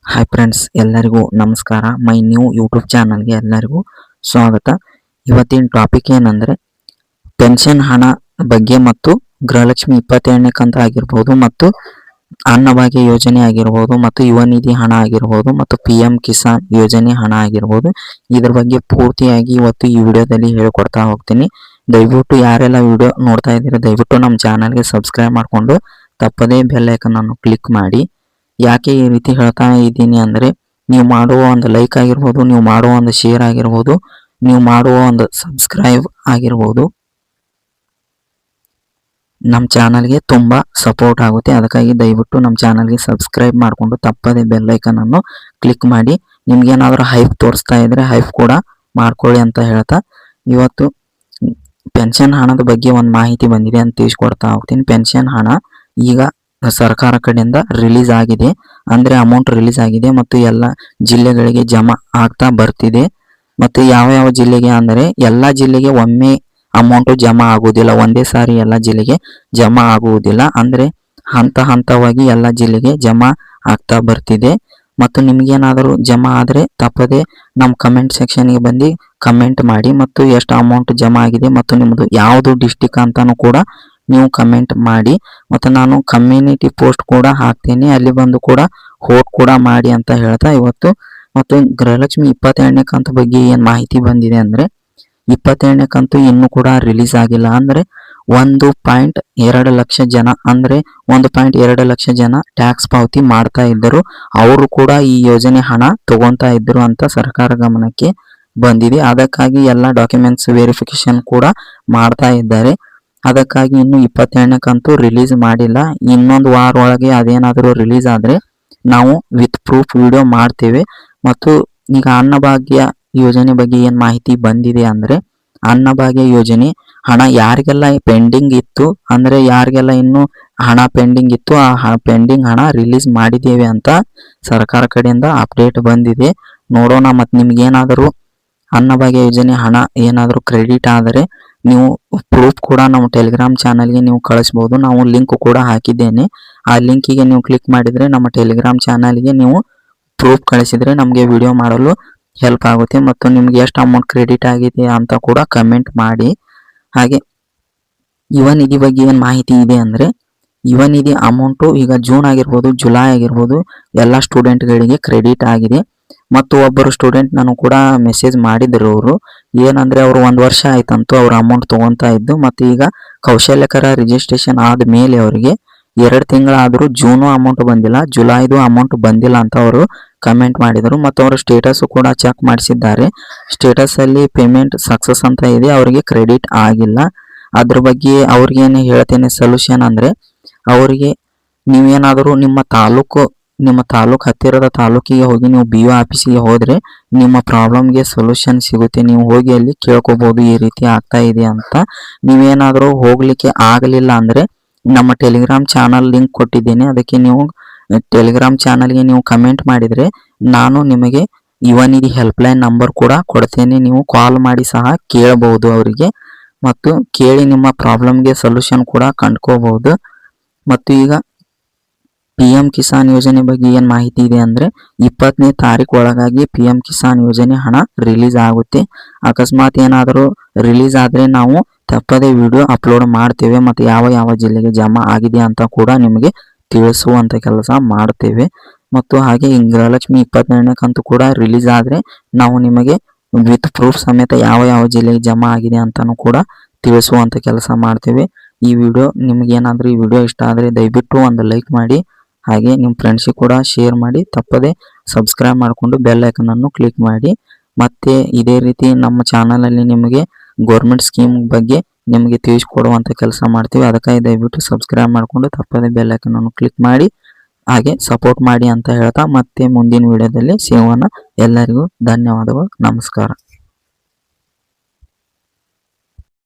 Hi friends, ಎಲ್ಲರಿಗೂ ನಮಸ್ಕಾರ. My new YouTube ಚಾನಲ್ಗೆ ಎಲ್ಲರಿಗೂ ಸ್ವಾಗತ. ಇವತ್ತಿನ ಟಾಪಿಕ್ ಏನಂದರೆ ಪೆನ್ಷನ್ ಹಣ ಬಗ್ಗೆ ಮತ್ತು ಗೃಹಲಕ್ಷ್ಮಿ 22ನೇ ಕಂತು ಆಗಿರ್ಬೋದು ಮತ್ತು ಅನ್ನಭಾಗ್ಯ ಯೋಜನೆ ಆಗಿರ್ಬೋದು ಮತ್ತು ಯುವ ನಿಧಿ ಹಣ ಆಗಿರ್ಬೋದು ಮತ್ತು PM ಕಿಸಾನ್ ಯೋಜನೆ ಹಣ ಆಗಿರ್ಬೋದು. ಇದ್ರ ಬಗ್ಗೆ ಪೂರ್ತಿಯಾಗಿ ಇವತ್ತು ಈ ವಿಡಿಯೋದಲ್ಲಿ ಹೇಳ್ಕೊಡ್ತಾ ಹೋಗ್ತೀನಿ. ದಯವಿಟ್ಟು ಯಾರೆಲ್ಲ ವಿಡಿಯೋ ನೋಡ್ತಾ ಇದ್ದೀರಾ ದಯವಿಟ್ಟು ನಮ್ಮ ಚಾನಲ್ಗೆ ಸಬ್ಸ್ಕ್ರೈಬ್ ಮಾಡಿಕೊಂಡು ತಪ್ಪದೇ ಬೆಲ್ ಐಕನ್ ಅನ್ನು ಕ್ಲಿಕ್ ಮಾಡಿ. ಯಾಕೆ ಈ ರೀತಿ ಹೇಳ್ತಾ ಇದ್ದೀನಿ ಅಂದರೆ, ನೀವು ಮಾಡುವ ಒಂದು ಲೈಕ್ ಆಗಿರ್ಬೋದು, ನೀವು ಮಾಡುವ ಒಂದು ಶೇರ್ ಆಗಿರ್ಬೋದು, ನೀವು ಮಾಡುವ ಒಂದು ಸಬ್ಸ್ಕ್ರೈಬ್ ಆಗಿರ್ಬೋದು ನಮ್ಮ ಚಾನಲ್ಗೆ ತುಂಬ ಸಪೋರ್ಟ್ ಆಗುತ್ತೆ. ಅದಕ್ಕಾಗಿ ದಯವಿಟ್ಟು ನಮ್ಮ ಚಾನಲ್ಗೆ ಸಬ್ಸ್ಕ್ರೈಬ್ ಮಾಡಿಕೊಂಡು ತಪ್ಪದೇ ಬೆಲ್ ಐಕನ್ ಅನ್ನು ಕ್ಲಿಕ್ ಮಾಡಿ. ನಿಮ್ಗೇನಾದರೂ ಹೈಪ್ ತೋರಿಸ್ತಾ ಇದ್ರೆ ಹೈಪ್ ಕೂಡ ಮಾಡ್ಕೊಳ್ಳಿ ಅಂತ ಹೇಳ್ತಾ ಇವತ್ತು ಪೆನ್ಷನ್ ಹಣದ ಬಗ್ಗೆ ಒಂದು ಮಾಹಿತಿ ಬಂದಿದೆ ಅಂತ ತಿಳಿಸ್ಕೊಡ್ತಾ ಹೋಗ್ತೀನಿ. ಪೆನ್ಷನ್ ಹಣ ಈಗ ಸರ್ಕಾರ ಕಡೆಯಿಂದ ರಿಲೀಸ್ ಆಗಿದೆ, ಅಂದರೆ ಅಮೌಂಟ್ ರಿಲೀಸ್ ಆಗಿದೆ ಮತ್ತು ಎಲ್ಲ ಜಿಲ್ಲೆಗಳಿಗೆ ಜಮಾ ಆಗ್ತಾ ಬರ್ತಿದೆ. ಮತ್ತು ಯಾವ ಜಿಲ್ಲೆಗೆ ಅಂದರೆ ಎಲ್ಲ ಜಿಲ್ಲೆಗೆ ಒಮ್ಮೆ ಅಮೌಂಟು ಜಮಾ ಆಗುವುದಿಲ್ಲ, ಒಂದೇ ಸಾರಿ ಎಲ್ಲ ಜಿಲ್ಲೆಗೆ ಜಮಾ ಆಗುವುದಿಲ್ಲ. ಅಂದರೆ ಹಂತವಾಗಿ ಎಲ್ಲ ಜಿಲ್ಲೆಗೆ ಜಮಾ ಆಗ್ತಾ ಬರ್ತಿದೆ. ಮತ್ತು ನಿಮಗೇನಾದರೂ ಜಮಾ ಆದರೆ ತಪ್ಪದೆ ನಮ್ಮ ಕಮೆಂಟ್ ಸೆಕ್ಷನ್ಗೆ ಬಂದು ಕಮೆಂಟ್ ಮಾಡಿ ಮತ್ತು ಎಷ್ಟು ಅಮೌಂಟ್ ಜಮಾ ಆಗಿದೆ ಮತ್ತು ನಿಮ್ಮದು ಯಾವುದು ಡಿಸ್ಟಿಕ್ ಅಂತಲೂ ಕೂಡ ನೀವು ಕಮೆಂಟ್ ಮಾಡಿ. ಮತ್ತು ನಾನು ಕಮ್ಯುನಿಟಿ ಪೋಸ್ಟ್ ಕೂಡ ಹಾಕ್ತೀನಿ, ಅಲ್ಲಿ ಬಂದು ಕೂಡ ವೋಟ್ ಕೂಡ ಮಾಡಿ ಅಂತ ಹೇಳ್ತಾ ಇವತ್ತು ಮತ್ತು ಗೃಹಲಕ್ಷ್ಮಿ 22ನೇ ಕಂತು ಬಗ್ಗೆ ಏನು ಮಾಹಿತಿ ಬಂದಿದೆ ಅಂದರೆ, 22ನೇ ಕಂತು ಇನ್ನೂ ಕೂಡ ರಿಲೀಸ್ ಆಗಿಲ್ಲ. ಅಂದರೆ 1.2 ಲಕ್ಷ ಜನ, ಅಂದರೆ 1.2 ಲಕ್ಷ ಜನ ಟ್ಯಾಕ್ಸ್ ಪಾವತಿ ಮಾಡ್ತಾ ಇದ್ದರು, ಅವರು ಕೂಡ ಈ ಯೋಜನೆ ಹಣ ತಗೊತಾ ಇದ್ದರು ಅಂತ ಸರ್ಕಾರ ಗಮನಕ್ಕೆ ಬಂದಿದೆ. ಅದಕ್ಕಾಗಿ ಎಲ್ಲ ಡಾಕ್ಯುಮೆಂಟ್ಸ್ ವೆರಿಫಿಕೇಶನ್ ಕೂಡ ಮಾಡ್ತಾ ಇದ್ದಾರೆ. ಅದಕ್ಕಾಗಿ ಇನ್ನು 22ನೇ ಕಂತು ರಿಲೀಸ್ ಮಾಡಿಲ್ಲ. ಇನ್ನೊಂದು ವಾರ ಒಳಗೆ ಅದೇನಾದರೂ ರಿಲೀಸ್ ಆದರೆ ನಾವು ವಿತ್ ಪ್ರೂಫ್ ವಿಡಿಯೋ ಮಾಡ್ತೇವೆ. ಮತ್ತು ಈಗ ಅನ್ನಭಾಗ್ಯ ಯೋಜನೆ ಬಗ್ಗೆ ಏನು ಮಾಹಿತಿ ಬಂದಿದೆ ಅಂದರೆ, ಅನ್ನಭಾಗ್ಯ ಯೋಜನೆ ಹಣ ಯಾರಿಗೆಲ್ಲ ಪೆಂಡಿಂಗ್ ಇತ್ತು, ಅಂದರೆ ಯಾರಿಗೆಲ್ಲ ಇನ್ನೂ ಹಣ ಪೆಂಡಿಂಗ್ ಇತ್ತು, ಆ ಪೆಂಡಿಂಗ್ ಹಣ ರಿಲೀಸ್ ಮಾಡಿದ್ದೇವೆ ಅಂತ ಸರ್ಕಾರ ಕಡೆಯಿಂದ ಅಪ್ಡೇಟ್ ಬಂದಿದೆ. ನೋಡೋಣ. ಮತ್ತು ನಿಮ್ಗೇನಾದರೂ ಅನ್ನಭಾಗ್ಯ ಯೋಜನೆ ಹಣ ಏನಾದರೂ ಕ್ರೆಡಿಟ್ ಆದರೆ ನೀವು ಪ್ರೂಫ್ ಕೂಡ ನಮ್ಮ ಟೆಲಿಗ್ರಾಮ್ ಚಾನಲ್ಗೆ ನೀವು ಕಳಿಸ್ಬೋದು. ನಾವು ಲಿಂಕ್ ಕೂಡ ಹಾಕಿದ್ದೇನೆ. ಆ ಲಿಂಕಿಗೆ ನೀವು ಕ್ಲಿಕ್ ಮಾಡಿದರೆ ನಮ್ಮ ಟೆಲಿಗ್ರಾಮ್ ಚಾನಲ್ಗೆ ನೀವು ಪ್ರೂಫ್ ಕಳಿಸಿದರೆ ನಮಗೆ ವಿಡಿಯೋ ಮಾಡಲು ಹೆಲ್ಪ್ ಆಗುತ್ತೆ. ಮತ್ತು ನಿಮಗೆ ಎಷ್ಟು ಅಮೌಂಟ್ ಕ್ರೆಡಿಟ್ ಆಗಿದೆ ಅಂತ ಕೂಡ ಕಮೆಂಟ್ ಮಾಡಿ. ಹಾಗೆ ಯುವ ನಿಧಿ ಬಗ್ಗೆ ಏನು ಮಾಹಿತಿ ಇದೆ ಅಂದರೆ, ಯುವ ನಿಧಿ ಅಮೌಂಟು ಈಗ ಜೂನ್ ಆಗಿರ್ಬೋದು ಜುಲೈ ಆಗಿರ್ಬೋದು ಎಲ್ಲ ಸ್ಟೂಡೆಂಟ್ಗಳಿಗೆ ಕ್ರೆಡಿಟ್ ಆಗಿದೆ. ಮತ್ತು ಒಬ್ಬರು ಸ್ಟೂಡೆಂಟ್ ನಾನು ಕೂಡ ಮೆಸೇಜ್ ಮಾಡಿದ್ರು, ಅವರು ಏನಂದರೆ ಅವರು 1 ವರ್ಷ ಆಯ್ತಂತೂ ಅವ್ರ ಅಮೌಂಟ್ ತೊಗೊತಾ ಇದ್ದು. ಮತ್ತು ಈಗ ಕೌಶಲ್ಯಕರ ರಿಜಿಸ್ಟ್ರೇಷನ್ ಆದ ಮೇಲೆ ಅವರಿಗೆ 2 ತಿಂಗಳಾದರೂ ಜೂನು ಅಮೌಂಟ್ ಬಂದಿಲ್ಲ, ಜುಲೈದು ಅಮೌಂಟ್ ಬಂದಿಲ್ಲ ಅಂತ ಅವರು ಕಮೆಂಟ್ ಮಾಡಿದರು. ಮತ್ತು ಅವರು ಸ್ಟೇಟಸ್ ಕೂಡ ಚೆಕ್ ಮಾಡಿಸಿದ್ದಾರೆ, ಸ್ಟೇಟಸಲ್ಲಿ ಪೇಮೆಂಟ್ ಸಕ್ಸಸ್ ಅಂತ ಇದೆ, ಅವರಿಗೆ ಕ್ರೆಡಿಟ್ ಆಗಿಲ್ಲ. ಅದ್ರ ಬಗ್ಗೆ ಅವ್ರಿಗೇನು ಹೇಳ್ತೇನೆ ಸೊಲ್ಯೂಷನ್ ಅಂದರೆ, ಅವರಿಗೆ ನೀವೇನಾದರೂ ನಿಮ್ಮ ತಾಲೂಕು ಹತ್ತಿರದ ತಾಲೂಕಿಗೆ ಹೋಗಿ ನೀವು BO ಆಫೀಸಿಗೆ ಹೋದರೆ ನಿಮ್ಮ ಪ್ರಾಬ್ಲಮ್ಗೆ ಸೊಲ್ಯೂಷನ್ ಸಿಗುತ್ತೆ. ನೀವು ಹೋಗಿ ಅಲ್ಲಿ ಕೇಳ್ಕೊಬೋದು ಈ ರೀತಿ ಆಗ್ತಾ ಇದೆ ಅಂತ. ನೀವೇನಾದರೂ ಹೋಗಲಿಕ್ಕೆ ಆಗಲಿಲ್ಲ ಅಂದರೆ ನಮ್ಮ ಟೆಲಿಗ್ರಾಮ್ ಚಾನಲ್ ಲಿಂಕ್ ಕೊಟ್ಟಿದ್ದೇನೆ, ಅದಕ್ಕೆ ನೀವು ಟೆಲಿಗ್ರಾಮ್ ಚಾನಲ್ಗೆ ನೀವು ಕಮೆಂಟ್ ಮಾಡಿದರೆ ನಾನು ನಿಮಗೆ ಯುವ ನಿಧಿ ಹೆಲ್ಪ್ಲೈನ್ ನಂಬರ್ ಕೂಡ ಕೊಡ್ತೇನೆ. ನೀವು ಕಾಲ್ ಮಾಡಿ ಸಹ ಕೇಳಬಹುದು ಅವರಿಗೆ, ಮತ್ತು ಕೇಳಿ ನಿಮ್ಮ ಪ್ರಾಬ್ಲಮ್ಗೆ ಸೊಲ್ಯೂಷನ್ ಕೂಡ ಕಂಡ್ಕೋಬಹುದು. ಮತ್ತು ಈಗ PM ಕಿಸಾನ್ ಯೋಜನೆ ಬಗ್ಗೆ ಏನು ಮಾಹಿತಿ ಇದೆ ಅಂದರೆ, 20ನೇ ತಾರೀಕು ಒಳಗಾಗಿ PM ಕಿಸಾನ್ ಯೋಜನೆ ಹಣ ರಿಲೀಸ್ ಆಗುತ್ತೆ. ಅಕಸ್ಮಾತ್ ಏನಾದರೂ ರಿಲೀಸ್ ಆದರೆ ನಾವು ತಪ್ಪದೇ ವಿಡಿಯೋ ಅಪ್ಲೋಡ್ ಮಾಡ್ತೇವೆ ಮತ್ತು ಯಾವ ಜಿಲ್ಲೆಗೆ ಜಮಾ ಆಗಿದೆ ಅಂತ ಕೂಡ ನಿಮಗೆ ತಿಳಿಸುವಂಥ ಕೆಲಸ ಮಾಡ್ತೇವೆ. ಮತ್ತು ಹಾಗೆ ಈ ಗೃಹಲಕ್ಷ್ಮಿ 22ನೇ ಕಂತು ಕೂಡ ರಿಲೀಸ್ ಆದರೆ ನಾವು ನಿಮಗೆ ವಿತ್ ಪ್ರೂಫ್ ಸಮೇತ ಯಾವ ಜಿಲ್ಲೆಗೆ ಜಮಾ ಆಗಿದೆ ಅಂತಲೂ ಕೂಡ ತಿಳಿಸುವಂಥ ಕೆಲಸ ಮಾಡ್ತೇವೆ. ಈ ವಿಡಿಯೋ ನಿಮಗೇನಾದರೂ ಈ ವಿಡಿಯೋ ಇಷ್ಟ ಆದರೆ ದಯವಿಟ್ಟು ಒಂದು ಲೈಕ್ ಮಾಡಿ, ಹಾಗೆ ನಿಮ್ಮ ಫ್ರೆಂಡ್ಸಿಗೆ ಕೂಡ ಶೇರ್ ಮಾಡಿ, ತಪ್ಪದೆ ಸಬ್ಸ್ಕ್ರೈಬ್ ಮಾಡಿಕೊಂಡು ಬೆಲ್ ಐಕನನ್ನು ಕ್ಲಿಕ್ ಮಾಡಿ. ಮತ್ತು ಇದೇ ರೀತಿ ನಮ್ಮ ಚಾನಲಲ್ಲಿ ನಿಮಗೆ ಗೌರ್ಮೆಂಟ್ ಸ್ಕೀಮ್ ಬಗ್ಗೆ ನಿಮಗೆ ತಿಳಿಸ್ಕೊಡುವಂಥ ಕೆಲಸ ಮಾಡ್ತೀವಿ. ಅದಕ್ಕಾಗಿ ದಯವಿಟ್ಟು ಸಬ್ಸ್ಕ್ರೈಬ್ ಮಾಡಿಕೊಂಡು ತಪ್ಪದೆ ಬೆಲ್ ಐಕನನ್ನು ಕ್ಲಿಕ್ ಮಾಡಿ, ಹಾಗೆ ಸಪೋರ್ಟ್ ಮಾಡಿ ಅಂತ ಹೇಳ್ತಾ ಮತ್ತೆ ಮುಂದಿನ ವಿಡಿಯೋದಲ್ಲಿ ಸಿಗೋಣ. ಎಲ್ಲರಿಗೂ ಧನ್ಯವಾದಗಳು, ನಮಸ್ಕಾರ.